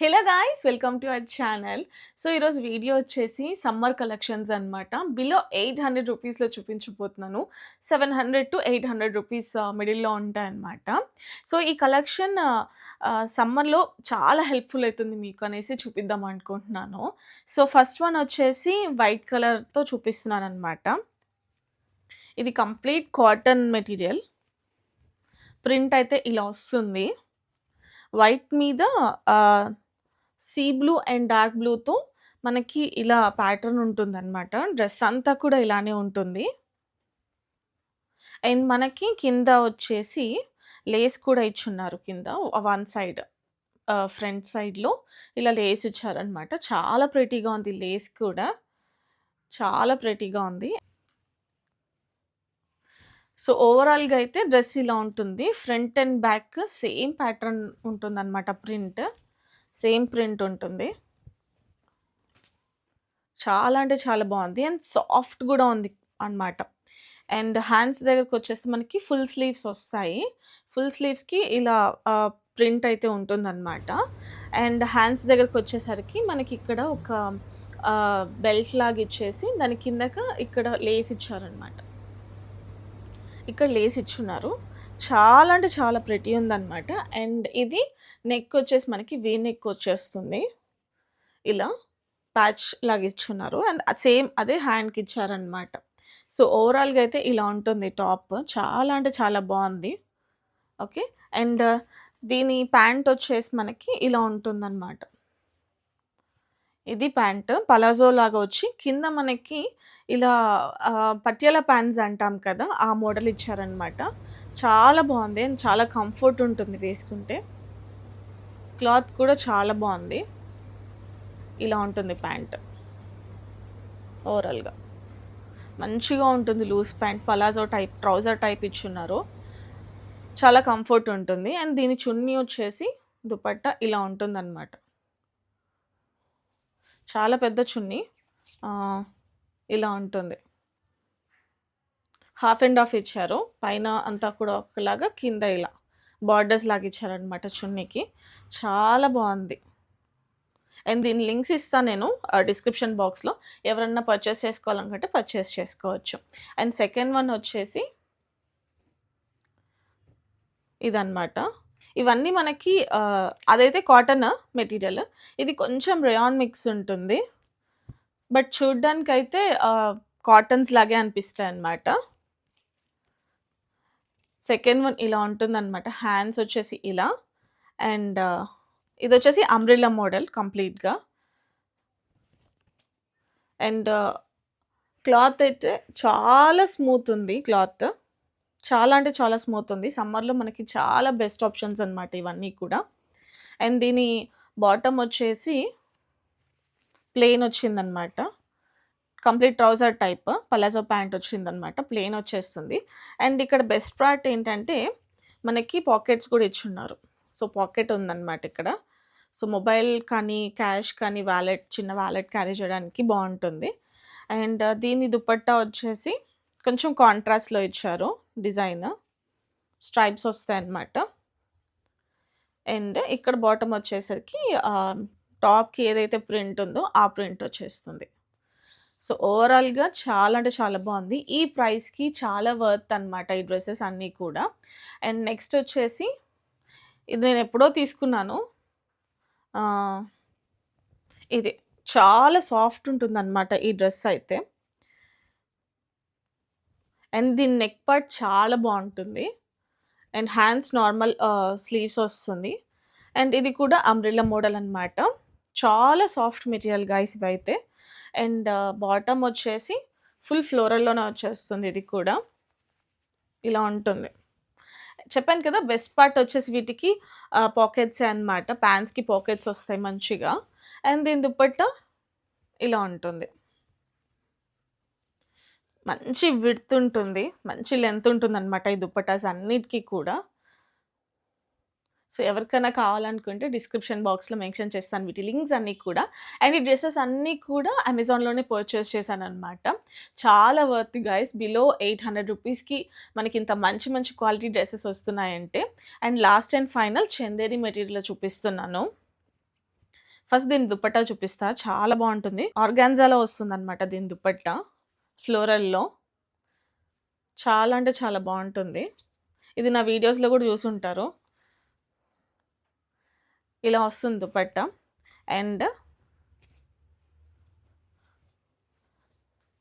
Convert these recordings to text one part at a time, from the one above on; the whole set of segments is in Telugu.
Hello guys welcome to our channel. So ఈరోజు వీడియో వచ్చేసి సమ్మర్ కలెక్షన్స్ అనమాట. బిలో 800 రూపీస్‌లో చూపించబోతున్నాను. 700-800 రూపీస్ మిడిల్‌లో ఉంటాయన్నమాట. సో ఈ కలెక్షన్ సమ్మర్‌లో చాలా హెల్ప్‌ఫుల్ అయితుంది మీకు అనేసి చూపిద్దాం అనుకుంటున్నాను. సో ఫస్ట్ వన్ వచ్చేసి వైట్ కలర్‌తో చూపిస్తున్నానన్నమాట. ఇది కంప్లీట్ కాటన్ మెటీరియల్. ప్రింట్ అయితే ఇలా వస్తుంది. వైట్ మీద సీ బ్లూ అండ్ డార్క్ బ్లూతో మనకి ఇలా ప్యాటర్న్ ఉంటుందన్నమాట. డ్రెస్ అంతా కూడా ఇలానే ఉంటుంది. అండ్ మనకి కింద వచ్చేసి లేస్ కూడా ఇచ్చున్నారు కింద వన్ సైడ్. ఫ్రంట్ సైడ్‌లో ఇలా లేస్ ఇచ్చారనమాట. చాలా ప్రెటీగా ఉంది లేస్ కూడా. చాలా ప్రెటీగా ఉంది. సో ఓవరాల్‌గా అయితే డ్రెస్ ఇలా ఉంటుంది. Front and back same pattern ఉంటుందన్నమాట ప్రింట్. సేమ్ ప్రింట్ ఉంటుంది. చాలా అంటే చాలా బావుంది. అండ్ సాఫ్ట్ గూడా ఉంది అనమాట. అండ్ హ్యాండ్స్ దగ్గరకొచ్చేస్తే మనకి ఫుల్ స్లీవ్స్ ఒస్తాయి. ఫుల్ స్లీవ్స్‌కి ఇలా ప్రింట్ అయితే ఉంటుందనమాట. అండ్ హ్యాండ్స్ దగ్గరకొచ్చేసరికి మనకిక్కడ ఒక బెల్ట్ లాగా ఇచ్చేసి దాని కిందక ఇక్కడ లేస్ ఇచ్చారనమాట. ఇక్కడ లేస్ ఇచ్చున్నారు. చాలా అంటే చాలా ప్రెటీ ఉందనమాట. అండ్ ఇది నెక్ వచ్చేసి మనకి వీ నెక్ వచ్చేస్తుంది. ఇలా ప్యాచ్ లాగా ఇచ్చున్నారు. అండ్ సేమ్ అదే హ్యాండ్‌కి ఇచ్చారనమాట. సో ఓవరాల్‌గా అయితే ఇలా ఉంటుంది టాప్. చాలా అంటే చాలా బావుంది. ఓకే. అండ్ దీని ప్యాంట్ వచ్చేసి మనకి ఇలా ఉంటుందనమాట. ఇది ప్యాంట్ పలాజో లాగా వచ్చి కింద మనకి ఇలా పటియాలా ప్యాంట్స్ అంటాం కదా! ఆ మోడల్ ఇచ్చారనమాట. చాలా బావుంది. అండ్ చాలా కంఫర్ట్ ఉంటుంది వేసుకుంటే. క్లాత్ కూడా చాలా బావుంది. ఇలా ఉంటుంది ప్యాంట్. ఓవరాల్‌గా. మంచిగా ఉంటుంది loose pant. Palazzo type trouser type ఇచ్చున్నారు. చాలా కంఫర్ట్ ఉంటుంది. అండ్ దీని చున్నీ వచ్చేసి దుపట్టా ఇలా ఉంటుందనమాట. చాలా పెద్ద చున్నీ. ఇలా ఉంటుంది. హాఫ్ అండ్ హాఫ్ ఇచ్చారు. పైన అంతా కూడా ఒకలాగా కింద ఇలా బార్డర్స్ లాగా ఇచ్చారనమాట చున్నీకి. చాలా బావుంది. అండ్ దీని లింక్స్ ఇస్తాను నేను డిస్క్రిప్షన్ బాక్స్‌లో. ఎవరన్నా పర్చేస్ చేసుకోవాలనుకుంటే పర్చేస్ చేసుకోవచ్చు. అండ్ సెకండ్ వన్ వచ్చేసి ఇదనమాట. ఇవన్నీ మనకి అదైతే కాటన్ మెటీరియల్. ఇది కొంచెం రేయాన్ మిక్స్ ఉంటుంది. బట్ చూడ్డానికైతే కాటన్స్ లాగే అనిపిస్తాయన్నమాట. సెకండ్ వన్ ఇలా ఉంటుందనమాట. హ్యాండ్స్ వచ్చేసి ఇలా. అండ్ ఇదొచ్చేసి అంబ్రెల్లా మోడల్ కంప్లీట్‌గా. అండ్ క్లాత్ అయితే చాలా స్మూత్ ఉంది క్లాత్. చాలా అంటే చాలా స్మూత్ ఉంది. సమ్మర్‌లో మనకి చాలా బెస్ట్ ఆప్షన్స్ అనమాట ఇవన్నీ కూడా. అండ్ దీని బాటమ్ వచ్చేసి ప్లెయిన్ వచ్చిందనమాట. Complete trouser type palazzo pant వచ్చిందనమాట. ప్లెయిన్ వచ్చేస్తుంది. అండ్ ఇక్కడ బెస్ట్ పార్ట్ ఏంటంటే మనకి పాకెట్స్ కూడా ఇచ్చున్నారు. సో పాకెట్ ఉందనమాట ఇక్కడ. సో మొబైల్ కానీ, క్యాష్ కానీ, చిన్న వాలెట్ క్యారీ చేయడానికి బావుంటుంది. అండ్ దీని దుపట్టా వచ్చేసి కొంచెం కాంట్రాస్ట్‌లో ఇచ్చారు డిజైన్. స్ట్రైప్స్ వస్తాయన్నమాట. అండ్ ఇక్కడ బాటమ్ వచ్చేసరికి టాప్‌కి ఏదైతే ప్రింట్ ఉందో ఆ ప్రింట్ వచ్చేస్తుంది. సో ఓవరాల్‌గా చాలా అంటే చాలా బావుంది. ఈ ప్రైస్‌కి చాలా వర్త్ అనమాట ఈ డ్రెసెస్ అన్నీ కూడా. అండ్ నెక్స్ట్ వచ్చేసి ఇది నేను ఎప్పుడో తీసుకున్నాను. ఇది చాలా సాఫ్ట్ ఉంటుందన్నమాట ఈ డ్రెస్ అయితే. అండ్ దీని నెక్ పార్ట్ చాలా బావుంటుంది. అండ్ హ్యాండ్స్ నార్మల్ స్లీవ్స్ వస్తుంది. అండ్ ఇది కూడా అంబ్రెల్లా మోడల్ అనమాట. చాలా సాఫ్ట్ మెటీరియల్ గైస్ ఇవైతే. అండ్ బాటమ్ వచ్చేసి ఫుల్ ఫ్లోరల్‌లోనే వచ్చేస్తుంది ఇది కూడా. ఇలా ఉంటుంది. చెప్పాను కదా! బెస్ట్ పార్ట్ వచ్చేసి వీటికి పాకెట్సే అనమాట. ప్యాంట్స్‌కి పాకెట్స్ వస్తాయి మంచిగా. అండ్ దీని దుపట్టా ఇలా ఉంటుంది. మంచి విడ్త్ ఉంటుంది. మంచి లెంత్ ఉంటుందనమాట ఈ దుపట్టాస్ అన్నిటికి కూడా. సో ఎవరికైనా కావాలనుకుంటే డిస్క్రిప్షన్ బాక్స్‌లో మెన్షన్ చేస్తాను వీటి లింక్స్ అన్నీ కూడా. అండ్ ఈ డ్రెసెస్ అన్నీ కూడా అమెజాన్‌లోనే పర్చేస్ చేశాననమాట. చాలా వర్త్ గైస్. బిలో 800 రూపీస్‌కి మనకింత మంచి మంచి క్వాలిటీ డ్రెసెస్ వస్తున్నాయంటే. And last and final Chanderi మెటీరియల్‌లో చూపిస్తున్నాను. ఫస్ట్ దీని దుపట్టా చూపిస్తా. చాలా బావుంటుంది. ఆర్గాన్జాలో వస్తుందనమాట దీని దుపట్టా. ఫ్లోరల్‌లో. చాలా అంటే చాలా బావుంటుంది. ఇది నా వీడియోస్‌లో గూడా జూసుంటారు. ఇలా వస్తుంది దుపట్టా. అండ్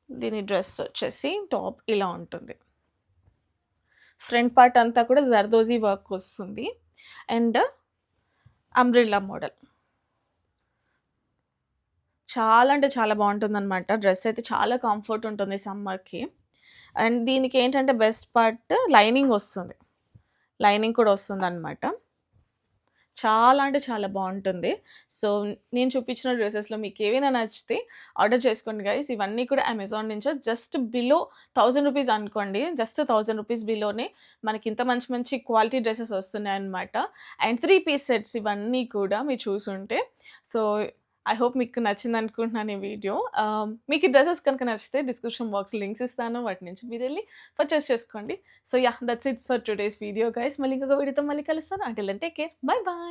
దీని డ్రెస్ వచ్చేసి టాప్ ఇలా ఉంటుంది. ఫ్రంట్ పార్ట్ అంతా కూడా జర్దోజీ వర్క్ వస్తుంది. And umbrella model. చాలా అంటే చాలా బావుంటుందనమాట. డ్రెస్ అయితే చాలా కంఫర్ట్ ఉంటుంది సమ్మర్‌కి. అండ్ దీనికేంటంటే బెస్ట్ పార్ట్ లైనింగ్ వస్తుంది. లైనింగ్ కూడా వస్తుందనమాట. చాలా అంటే చాలా బావుంటుంది. సో, నేను చూపించిన డ్రెసెస్‌లో మీకేవైనా నచ్చితే ఆర్డర్ చేసుకోండి గైస్. ఇవన్నీ కూడా అమెజాన్ నుంచే జస్ట్ బిలో రూ. 1000 అనుకోండి. జస్ట్ రూ. 1000 బిలోనే మనకింత మంచి మంచి క్వాలిటీ డ్రెసెస్ వస్తున్నాయన్నమాట. అండ్ 3 పీస్ సెట్స్ ఇవన్నీ కూడా మీరు చూసుంటే. సో, ఐ హోప్ మీకు నచ్చిందనుకుంటున్నాను ఈ వీడియో. మీకు ఈ డ్రెసెస్ కనుక నచ్చితే డిస్క్రిప్షన్ బాక్స్‌లో లింక్స్ ఇస్తాను. వాటి నుంచి మీరెళ్లి పర్చేస్ చేసుకోండి. So, yeah! That's it for today's video guys. మళ్ళీ ఇంకొక వీడియోతో మళ్ళీ కలుస్తాను. Until then take care. Bye by.